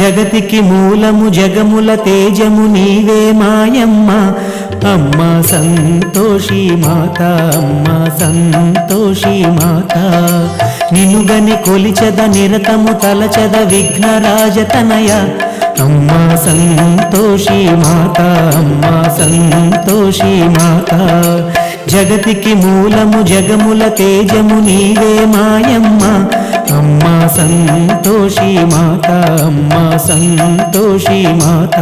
జగతికి మూలము జగముల తేజము నీవే మాయమ్మ అమ్మా సంతోషి మాత అమ్మా సంతోషి మాత నినుగని కొలిచద నిరతము తలచద విఘ్నరాజతనయ అమ్మా సంతోషి మాత అమ్మా సంతోషి మాత జగతికి మూలము జగముల తేజము నీవే మాయమ్మ అమ్మా సంతోషి మాత అమ్మా సంతోషి మాత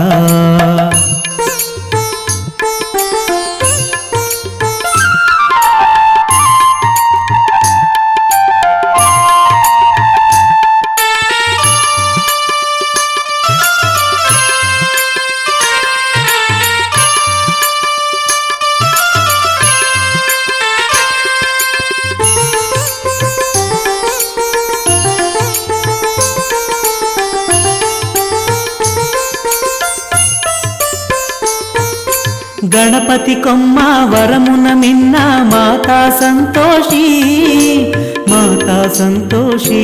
గణపతి కొమ్మ వరమున మిన్న మాతా సంతోషి మాతా సంతోషి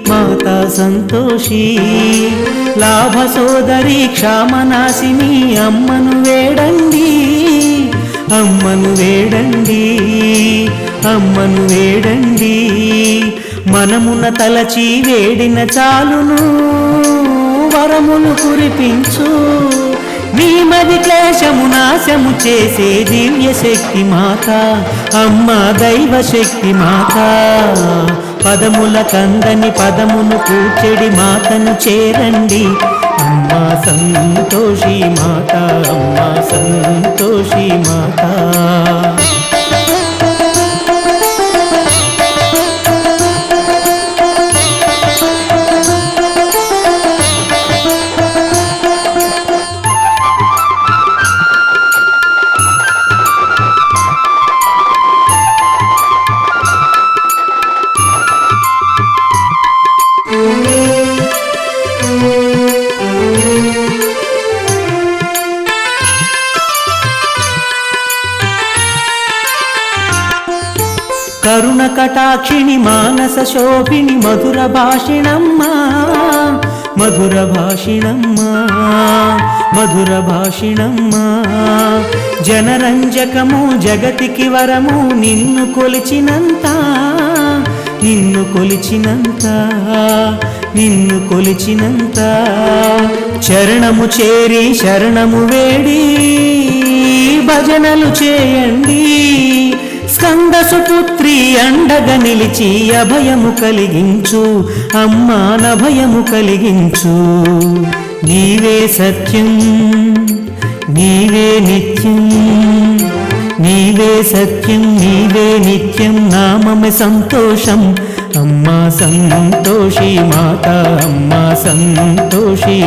మాతా సంతోషి లాభ సోదరి క్షామనాశిని అమ్మను వేడండి అమ్మను వేడండి అమ్మను వేడండి మనమున తలచి వేడిన చాలును వరములు కురిపించు నీ మది క్లేశము నాశము చేసే దివ్య శక్తి మాత అమ్మా దైవ శక్తి మాత పదముల కందని పదమును కూర్చెడి మాతను చేరండి అమ్మా సంతోషి మాత అమ్మా సంతోషి మాత కరుణ కటాక్షిణి మానస శోభిని మధుర భాషిణమ్మా మధుర భాషిణమ్మా మధుర భాషిణమ్మా జనరంజకము జగతికి వరము నిన్ను కొలిచినంత నిన్ను కొలిచినంత నిన్ను కొలిచినంత చరణము చేరి శరణము వేడి భజనలు చేయండి స్కంద సుపుత్రి అండగా నిలిచి అభయము కలిగించు అమ్మా నభయము కలిగించు నీవే సత్యం నీవే నిత్యం నీవే సత్యం నీవే నిత్యం నామమే సంతోషం అమ్మా సంతోషి మాత అమ్మా సంతోషి